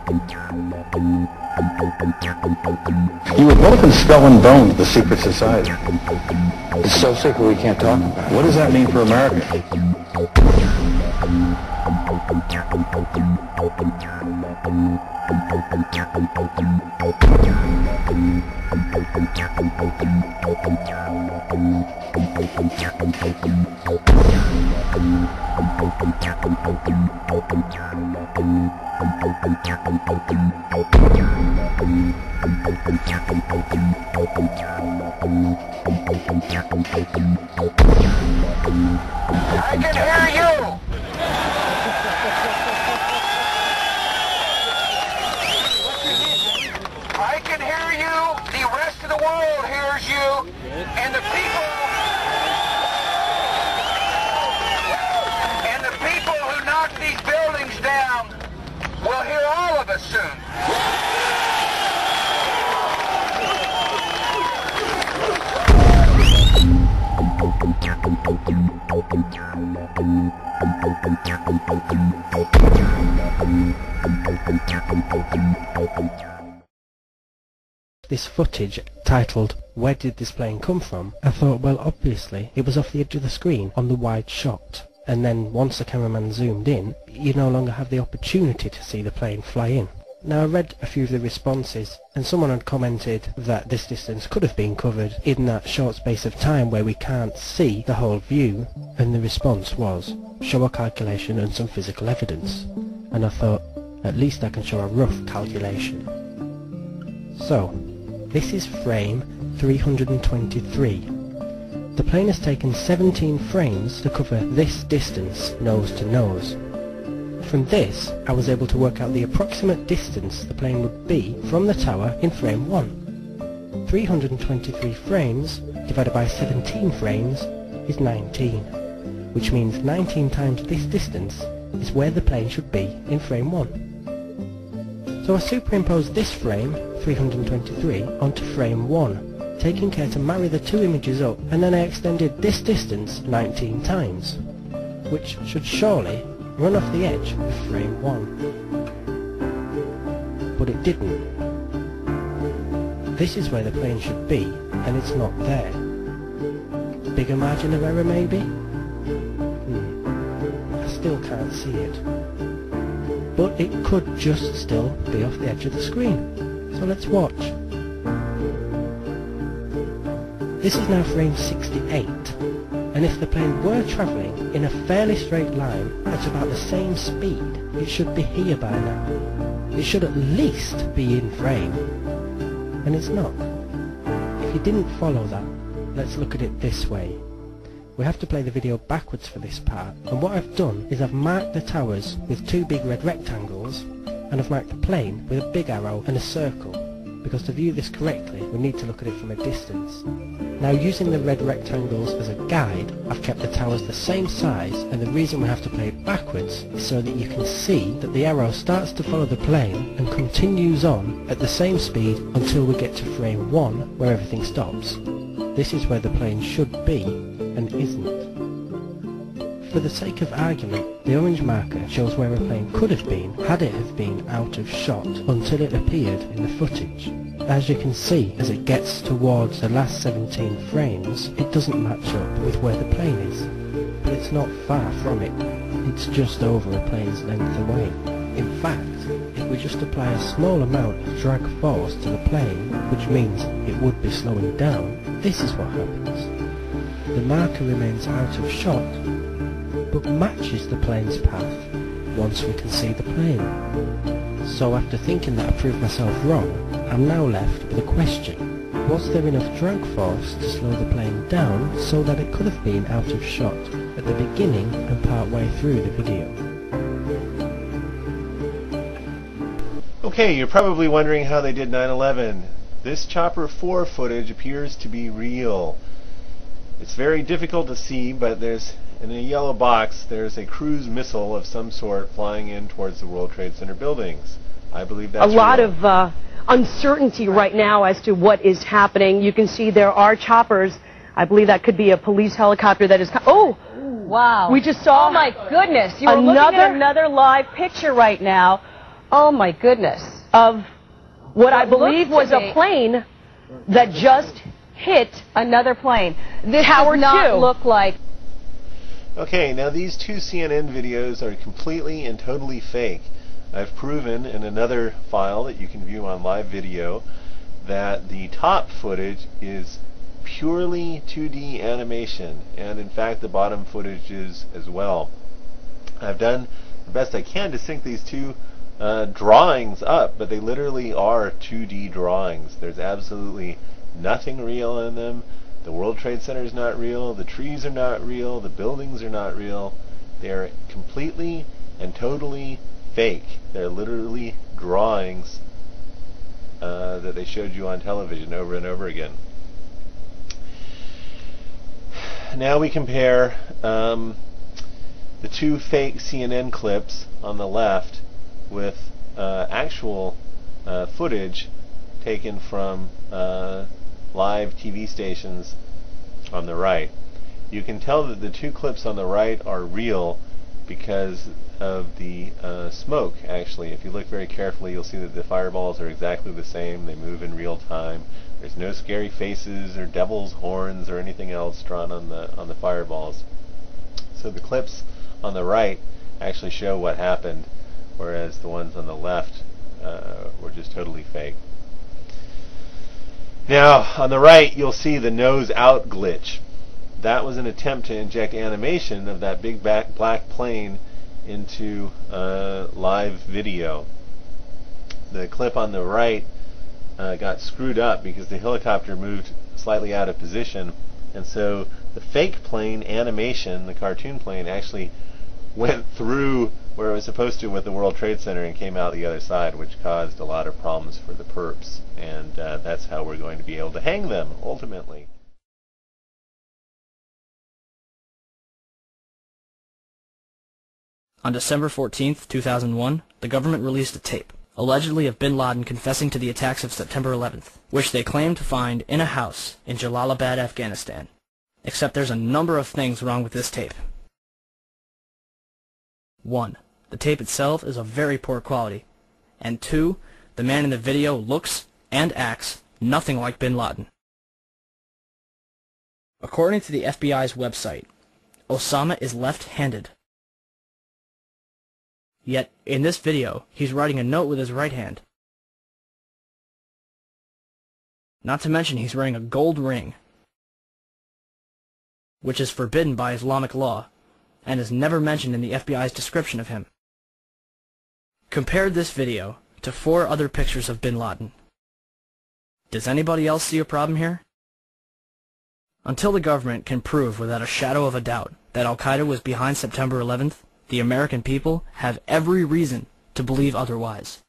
You were both in Skull and Bones, the secret society. It's so secret we can't talk about it. What does that mean for America? I can hear you! I can hear you, the rest of the world hears you, and the people who knock these buildings down will hear all of us soon. This footage, titled "Where Did This Plane Come From?", I thought, well, obviously it was off the edge of the screen on the wide shot, and then once the cameraman zoomed in, you no longer have the opportunity to see the plane fly in. Now, I read a few of the responses, and someone had commented that this distance could have been covered in that short space of time where we can't see the whole view, and the response was, show a calculation and some physical evidence. And I thought, at least I can show a rough calculation. So, this is frame 323. The plane has taken 17 frames to cover this distance nose to nose. From this, I was able to work out the approximate distance the plane would be from the tower in frame 1. 323 frames divided by 17 frames is 19, which means 19 times this distance is where the plane should be in frame 1. So I superimposed this frame, 323, onto frame 1, taking care to marry the two images up, and then I extended this distance 19 times, which should surely run off the edge of frame 1. But it didn't. This is where the plane should be, and it's not there. Bigger margin of error maybe? I still can't see it. But it could just still be off the edge of the screen. So let's watch. This is now frame 68. And if the plane were travelling in a fairly straight line at about the same speed, it should be here by now. It should at least be in frame. And it's not. If you didn't follow that, let's look at it this way. We have to play the video backwards for this part, and what I've done is I've marked the towers with two big red rectangles, and I've marked the plane with a big arrow and a circle, because to view this correctly we need to look at it from a distance. Now, using the red rectangles as a guide, I've kept the towers the same size, and the reason we have to play it backwards is so that you can see that the arrow starts to follow the plane and continues on at the same speed until we get to frame 1 where everything stops. This is where the plane should be and isn't. For the sake of argument, the orange marker shows where a plane could have been had it have been out of shot until it appeared in the footage. As you can see, as it gets towards the last 17 frames, it doesn't match up with where the plane is. But it's not far from it. It's just over a plane's length away. In fact, if we just apply a small amount of drag force to the plane, which means it would be slowing down, this is what happens. The marker remains out of shot, but matches the plane's path once we can see the plane. So after thinking that I proved myself wrong, I'm now left with a question. Was there enough drag force to slow the plane down so that it could have been out of shot at the beginning and part way through the video? Okay, you're probably wondering how they did 9/11. This Chopper 4 footage appears to be real. It's very difficult to see, but in a yellow box there's a cruise missile of some sort flying in towards the World Trade Center buildings. I believe that's a lot real. of uncertainty right now as to what is happening. You can see there are choppers. I believe that could be a police helicopter that is... Oh! Wow. We just saw... Oh my goodness. You were looking at another live picture right now Oh my goodness. Of what I believe was a plane that just hit another plane. This Tower does not 2. look like... Okay, now these two CNN videos are completely and totally fake. I've proven in another file that you can view on live video that the top footage is purely 2D animation, and in fact the bottom footage is as well. I've done the best I can to sync these two drawings up, but they literally are 2D drawings. There's absolutely nothing real in them. The World Trade Center is not real, the trees are not real, the buildings are not real. They're completely and totally fake. They're literally drawings that they showed you on television over and over again. Now we compare the two fake CNN clips on the left with actual footage taken from live TV stations on the right. You can tell that the two clips on the right are real because of the smoke, actually. If you look very carefully, you'll see that the fireballs are exactly the same. They move in real time. There's no scary faces or devil's horns or anything else drawn on the fireballs. So the clips on the right actually show what happened, whereas the ones on the left were just totally fake. Now, on the right, you'll see the nose out glitch. That was an attempt to inject animation of that big black plane into live video. The clip on the right got screwed up because the helicopter moved slightly out of position, and so the fake plane animation, the cartoon plane, actually went through where it was supposed to with the World Trade Center and came out the other side, which caused a lot of problems for the perps, and that's how we're going to be able to hang them ultimately. On December 14th, 2001, the government released a tape, allegedly of bin Laden confessing to the attacks of September 11th, which they claimed to find in a house in Jalalabad, Afghanistan. Except there's a number of things wrong with this tape. 1. The tape itself is of very poor quality. And 2. The man in the video looks and acts nothing like bin Laden. According to the FBI's website, Osama is left-handed. Yet, in this video, he's writing a note with his right hand. Not to mention he's wearing a gold ring, which is forbidden by Islamic law, and is never mentioned in the FBI's description of him. Compare this video to 4 other pictures of bin Laden. Does anybody else see a problem here? Until the government can prove without a shadow of a doubt that Al-Qaeda was behind September 11th, the American people have every reason to believe otherwise.